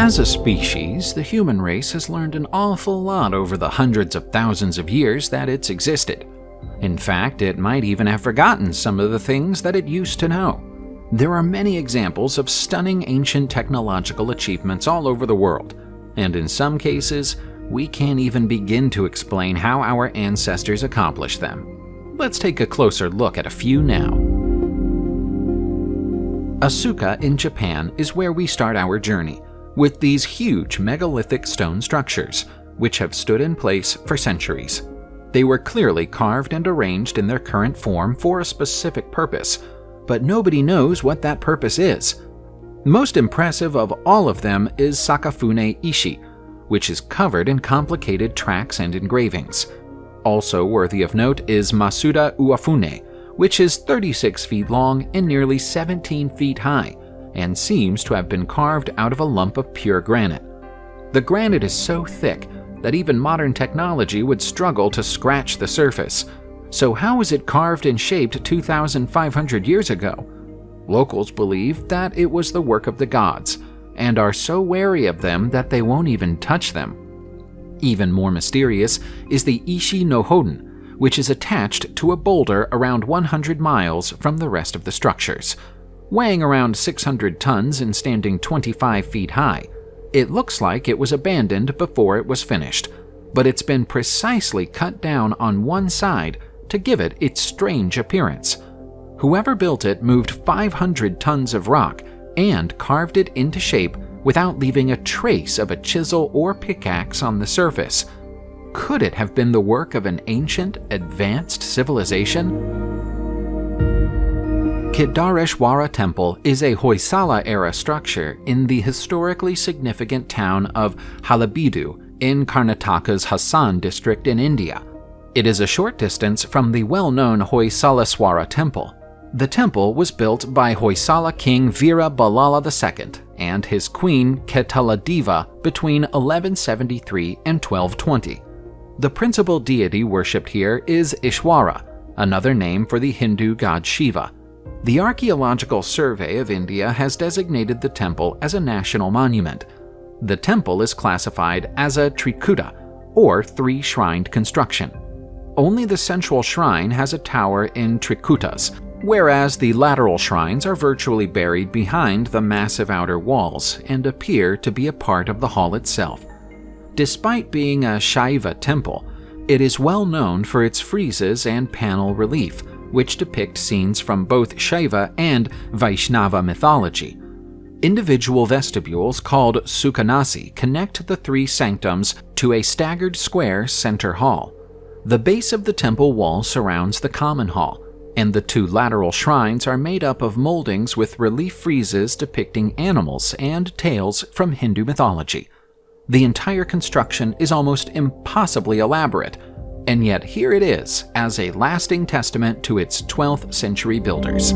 As a species, the human race has learned an awful lot over the hundreds of thousands of years that it's existed. In fact, it might even have forgotten some of the things that it used to know. There are many examples of stunning ancient technological achievements all over the world, and in some cases, we can't even begin to explain how our ancestors accomplished them. Let's take a closer look at a few now. Asuka in Japan is where we start our journey, with these huge megalithic stone structures, which have stood in place for centuries. They were clearly carved and arranged in their current form for a specific purpose, but nobody knows what that purpose is. Most impressive of all of them is Sakafune Ishi, which is covered in complicated tracks and engravings. Also worthy of note is Masuda Uafune, which is 36 feet long and nearly 17 feet high, and seems to have been carved out of a lump of pure granite. The granite is so thick that even modern technology would struggle to scratch the surface. So how was it carved and shaped 2,500 years ago? Locals believe that it was the work of the gods, and are so wary of them that they won't even touch them. Even more mysterious is the Ishi no Hoden, which is attached to a boulder around 100 miles from the rest of the structures. Weighing around 600 tons and standing 25 feet high, it looks like it was abandoned before it was finished, but it's been precisely cut down on one side to give it its strange appearance. Whoever built it moved 500 tons of rock and carved it into shape without leaving a trace of a chisel or pickaxe on the surface. Could it have been the work of an ancient, advanced civilization? Kedareshwara Temple is a Hoysala-era structure in the historically significant town of Halebidu in Karnataka's Hassan district in India. It is a short distance from the well-known Hoysalaswara Temple. The temple was built by Hoysala king Veera Ballala II and his queen Ketaladeva between 1173 and 1220. The principal deity worshipped here is Ishwara, another name for the Hindu god Shiva. The Archaeological Survey of India has designated the temple as a national monument. The temple is classified as a Trikuta, or three-shrined construction. Only the central shrine has a tower in Trikutas, whereas the lateral shrines are virtually buried behind the massive outer walls and appear to be a part of the hall itself. Despite being a Shaiva temple, it is well known for its friezes and panel relief, which depict scenes from both Shaiva and Vaishnava mythology. Individual vestibules called Sukhanasi connect the three sanctums to a staggered square center hall. The base of the temple wall surrounds the common hall, and the two lateral shrines are made up of moldings with relief friezes depicting animals and tales from Hindu mythology. The entire construction is almost impossibly elaborate, and yet here it is as a lasting testament to its 12th century builders.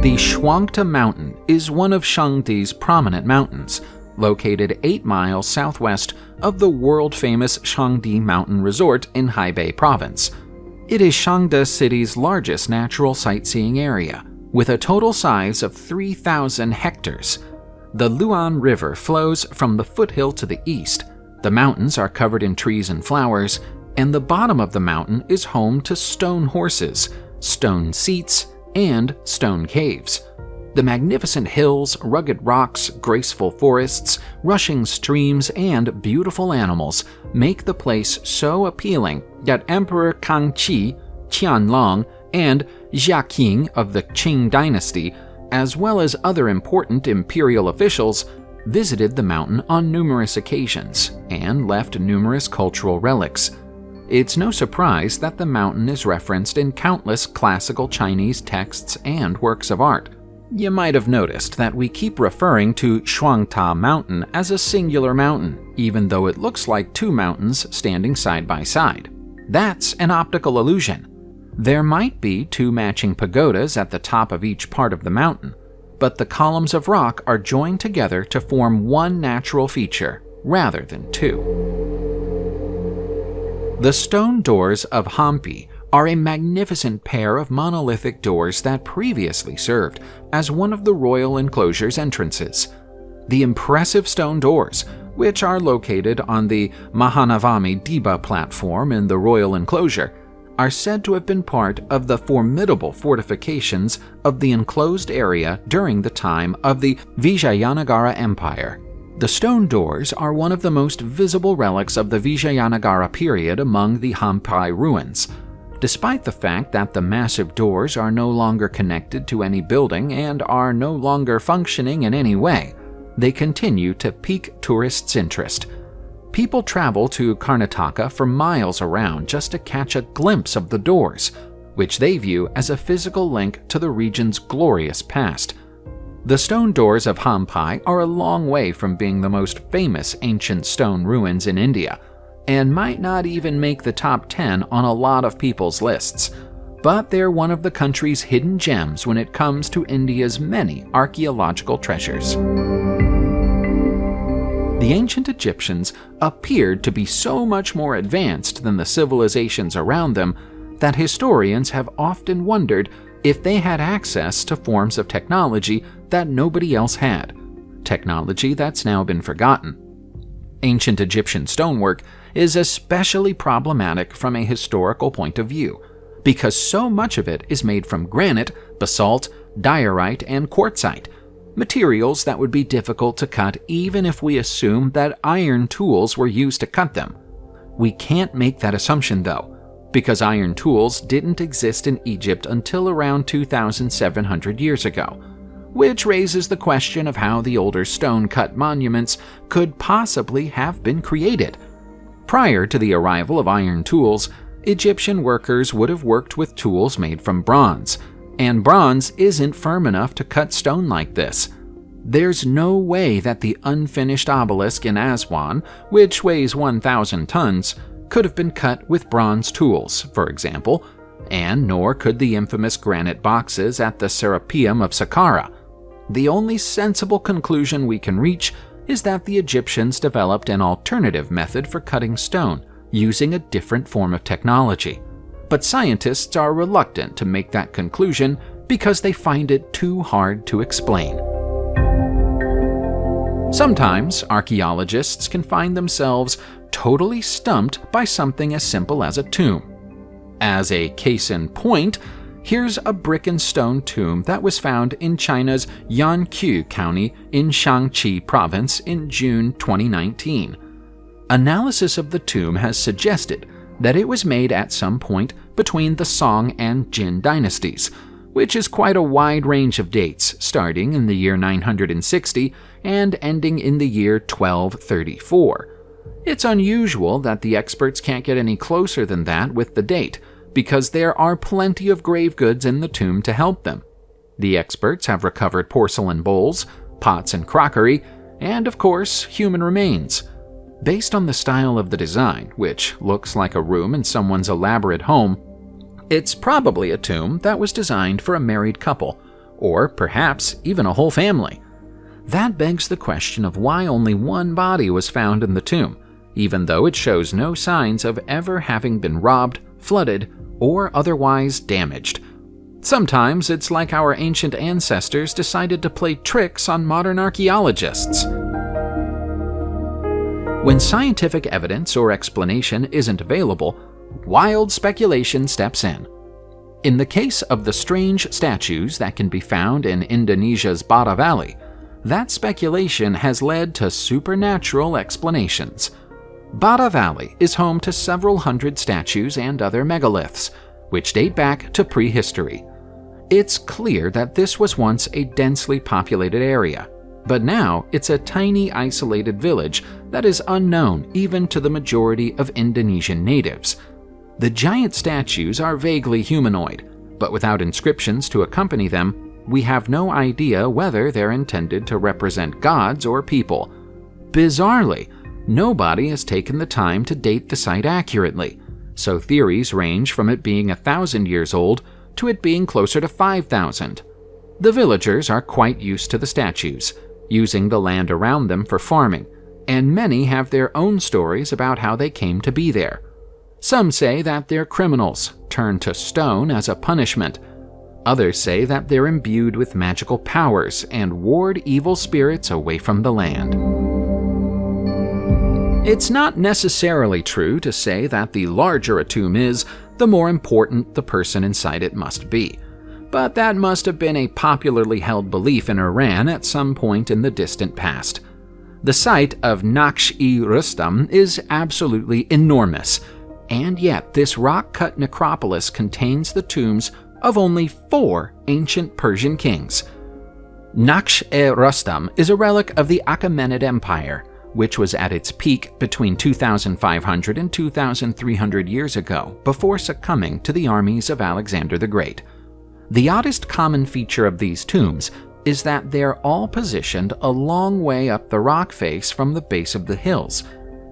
The Xiangta Mountain is one of Xiangti's prominent mountains, located 8 miles southwest of the world-famous Xiangti Mountain Resort in Hebei Province. It is Xiangta City's largest natural sightseeing area, with a total size of 3,000 hectares. The Luan River flows from the foothill to the east. The mountains are covered in trees and flowers, and the bottom of the mountain is home to stone horses, stone seats, and stone caves. The magnificent hills, rugged rocks, graceful forests, rushing streams, and beautiful animals make the place so appealing that Emperor Kangxi, Qianlong, and Jia Qing of the Qing dynasty, as well as other important imperial officials, visited the mountain on numerous occasions and left numerous cultural relics. It's no surprise that the mountain is referenced in countless classical Chinese texts and works of art. You might have noticed that we keep referring to Xiangta Mountain as a singular mountain, even though it looks like two mountains standing side by side. That's an optical illusion. There might be two matching pagodas at the top of each part of the mountain, but the columns of rock are joined together to form one natural feature, rather than two. The stone doors of Hampi are a magnificent pair of monolithic doors that previously served as one of the royal enclosure's entrances. The impressive stone doors, which are located on the Mahanavami Diba platform in the royal enclosure, are said to have been part of the formidable fortifications of the enclosed area during the time of the Vijayanagara Empire. The stone doors are one of the most visible relics of the Vijayanagara period among the Hampi ruins. Despite the fact that the massive doors are no longer connected to any building and are no longer functioning in any way, they continue to pique tourists' interest. People travel to Karnataka for miles around just to catch a glimpse of the doors, which they view as a physical link to the region's glorious past. The stone doors of Hampi are a long way from being the most famous ancient stone ruins in India, and might not even make the top 10 on a lot of people's lists. But they're one of the country's hidden gems when it comes to India's many archaeological treasures. The ancient Egyptians appeared to be so much more advanced than the civilizations around them that historians have often wondered if they had access to forms of technology that nobody else had, technology that's now been forgotten. Ancient Egyptian stonework is especially problematic from a historical point of view, because so much of it is made from granite, basalt, diorite, and quartzite, materials that would be difficult to cut even if we assume that iron tools were used to cut them. We can't make that assumption though, because iron tools didn't exist in Egypt until around 2,700 years ago, which raises the question of how the older stone-cut monuments could possibly have been created. Prior to the arrival of iron tools, Egyptian workers would have worked with tools made from bronze, and bronze isn't firm enough to cut stone like this. There's no way that the unfinished obelisk in Aswan, which weighs 1,000 tons, could have been cut with bronze tools, for example, and nor could the infamous granite boxes at the Serapeum of Saqqara. The only sensible conclusion we can reach is that the Egyptians developed an alternative method for cutting stone, using a different form of technology. But scientists are reluctant to make that conclusion because they find it too hard to explain. Sometimes archaeologists can find themselves totally stumped by something as simple as a tomb. As a case in point, here's a brick and stone tomb that was found in China's Yanqiu County in Shaanxi Province in June 2019. Analysis of the tomb has suggested that it was made at some point between the Song and Jin dynasties, which is quite a wide range of dates, starting in the year 960 and ending in the year 1234. It's unusual that the experts can't get any closer than that with the date, because there are plenty of grave goods in the tomb to help them. The experts have recovered porcelain bowls, pots and crockery, and of course, human remains. Based on the style of the design, which looks like a room in someone's elaborate home, it's probably a tomb that was designed for a married couple, or perhaps even a whole family. That begs the question of why only one body was found in the tomb, even though it shows no signs of ever having been robbed, flooded, or otherwise damaged. Sometimes it's like our ancient ancestors decided to play tricks on modern archaeologists. When scientific evidence or explanation isn't available, wild speculation steps in. In the case of the strange statues that can be found in Indonesia's Bada Valley, that speculation has led to supernatural explanations. Bada Valley is home to several hundred statues and other megaliths, which date back to prehistory. It's clear that this was once a densely populated area, but now it's a tiny isolated village that is unknown even to the majority of Indonesian natives. The giant statues are vaguely humanoid, but without inscriptions to accompany them, we have no idea whether they're intended to represent gods or people. Bizarrely, nobody has taken the time to date the site accurately, so theories range from it being 1,000 years old to it being closer to 5,000. The villagers are quite used to the statues, using the land around them for farming, and many have their own stories about how they came to be there. Some say that they're criminals, turned to stone as a punishment. Others say that they're imbued with magical powers and ward evil spirits away from the land. It's not necessarily true to say that the larger a tomb is, the more important the person inside it must be. But that must have been a popularly held belief in Iran at some point in the distant past. The site of Nakhshi Rustam is absolutely enormous, and yet this rock-cut necropolis contains the tombs of only 4 ancient Persian kings. Nakhshi Rustam is a relic of the Achaemenid Empire, which was at its peak between 2,500 and 2,300 years ago before succumbing to the armies of Alexander the Great. The oddest common feature of these tombs is that they're all positioned a long way up the rock face from the base of the hills,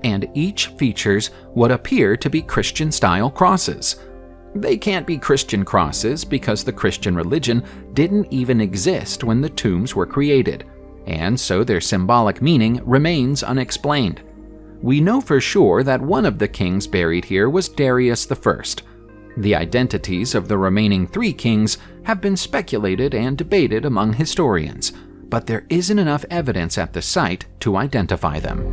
and each features what appear to be Christian-style crosses. They can't be Christian crosses because the Christian religion didn't even exist when the tombs were created, and so their symbolic meaning remains unexplained. We know for sure that one of the kings buried here was Darius I. The identities of the remaining 3 kings have been speculated and debated among historians, but there isn't enough evidence at the site to identify them.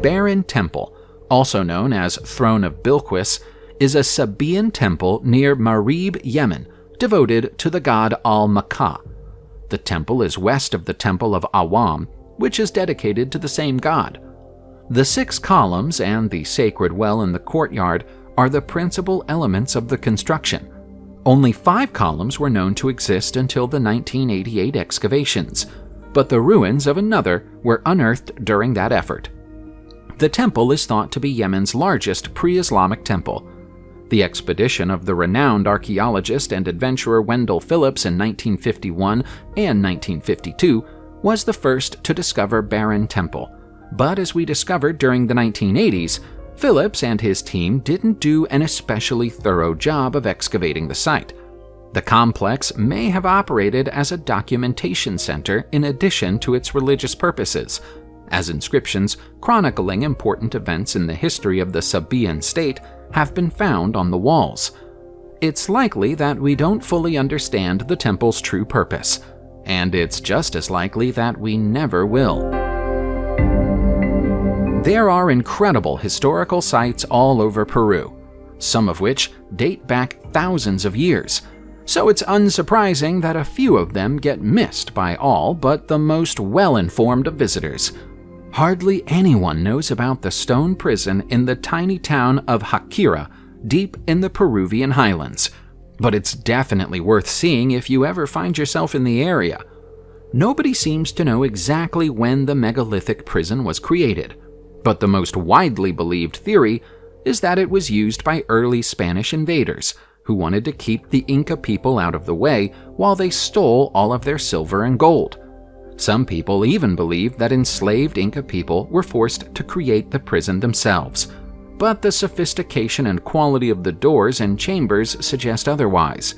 Barren Temple, also known as Throne of Bilquis, is a Sabaean temple near Marib, Yemen, devoted to the god Al-Makkah. The temple is west of the Temple of Awam, which is dedicated to the same god. The 6 columns and the sacred well in the courtyard are the principal elements of the construction. Only 5 columns were known to exist until the 1988 excavations, but the ruins of another were unearthed during that effort. The temple is thought to be Yemen's largest pre-Islamic temple. The expedition of the renowned archaeologist and adventurer Wendell Phillips in 1951 and 1952 was the first to discover Barren Temple, but as we discovered during the 1980s, Phillips and his team didn't do an especially thorough job of excavating the site. The complex may have operated as a documentation center in addition to its religious purposes, as inscriptions chronicling important events in the history of the Sabaean state have been found on the walls. It's likely that we don't fully understand the temple's true purpose, and it's just as likely that we never will. There are incredible historical sites all over Peru, some of which date back thousands of years, so it's unsurprising that a few of them get missed by all but the most well-informed of visitors. Hardly anyone knows about the stone prison in the tiny town of Haquira, deep in the Peruvian highlands, but it's definitely worth seeing if you ever find yourself in the area. Nobody seems to know exactly when the megalithic prison was created, but the most widely believed theory is that it was used by early Spanish invaders who wanted to keep the Inca people out of the way while they stole all of their silver and gold. Some people even believe that enslaved Inca people were forced to create the prison themselves, but the sophistication and quality of the doors and chambers suggest otherwise.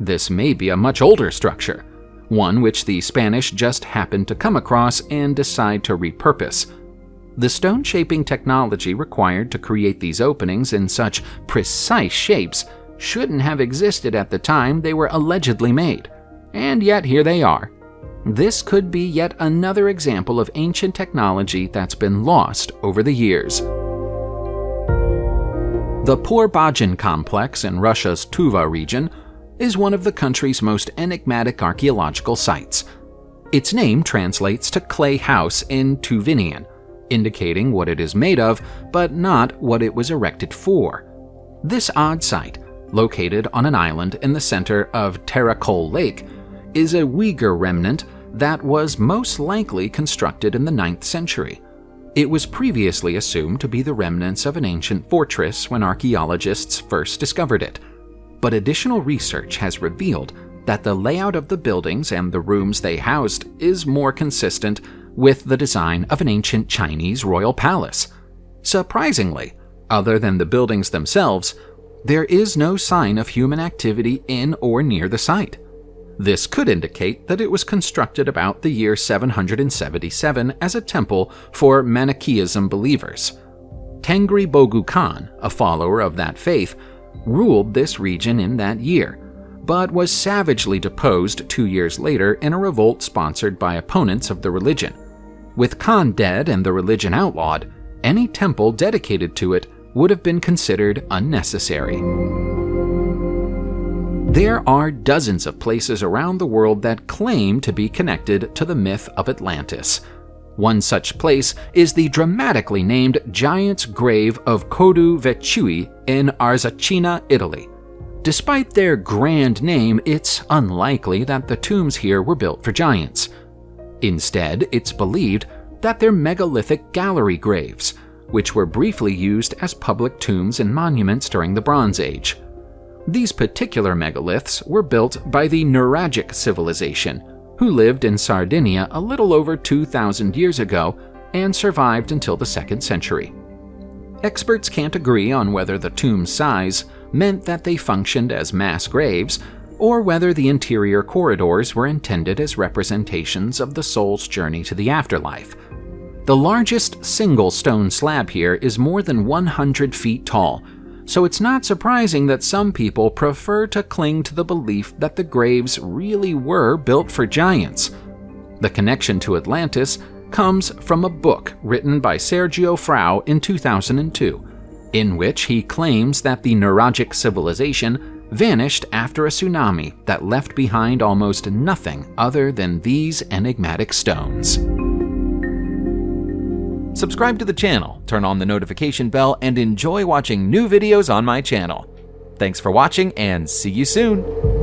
This may be a much older structure, one which the Spanish just happened to come across and decide to repurpose. The stone shaping technology required to create these openings in such precise shapes shouldn't have existed at the time they were allegedly made, and yet here they are. This could be yet another example of ancient technology that's been lost over the years. The Pourbajan complex in Russia's Tuva region is one of the country's most enigmatic archaeological sites. Its name translates to clay house in Tuvinian, indicating what it is made of, but not what it was erected for. This odd site, located on an island in the center of Terakol Lake, is a Uyghur remnant that was most likely constructed in the 9th century. It was previously assumed to be the remnants of an ancient fortress when archaeologists first discovered it, but additional research has revealed that the layout of the buildings and the rooms they housed is more consistent with the design of an ancient Chinese royal palace. Surprisingly, other than the buildings themselves, there is no sign of human activity in or near the site. This could indicate that it was constructed about the year 777 as a temple for Manichaeism believers. Tengri Bogu Khan, a follower of that faith, ruled this region in that year, but was savagely deposed 2 years later in a revolt sponsored by opponents of the religion. With Khan dead and the religion outlawed, any temple dedicated to it would have been considered unnecessary. There are dozens of places around the world that claim to be connected to the myth of Atlantis. One such place is the dramatically named Giant's Grave of Codu Vecchiui in Arzacina, Italy. Despite their grand name, it's unlikely that the tombs here were built for giants. Instead, it's believed that they're megalithic gallery graves, which were briefly used as public tombs and monuments during the Bronze Age. These particular megaliths were built by the Nuragic civilization, who lived in Sardinia a little over 2,000 years ago and survived until the 2nd century. Experts can't agree on whether the tomb's size meant that they functioned as mass graves, or whether the interior corridors were intended as representations of the soul's journey to the afterlife. The largest single stone slab here is more than 100 feet tall, so it's not surprising that some people prefer to cling to the belief that the graves really were built for giants. The connection to Atlantis comes from a book written by Sergio Frau in 2002, in which he claims that the Nuragic civilization vanished after a tsunami that left behind almost nothing other than these enigmatic stones. Subscribe to the channel, turn on the notification bell, and enjoy watching new videos on my channel. Thanks for watching, and see you soon!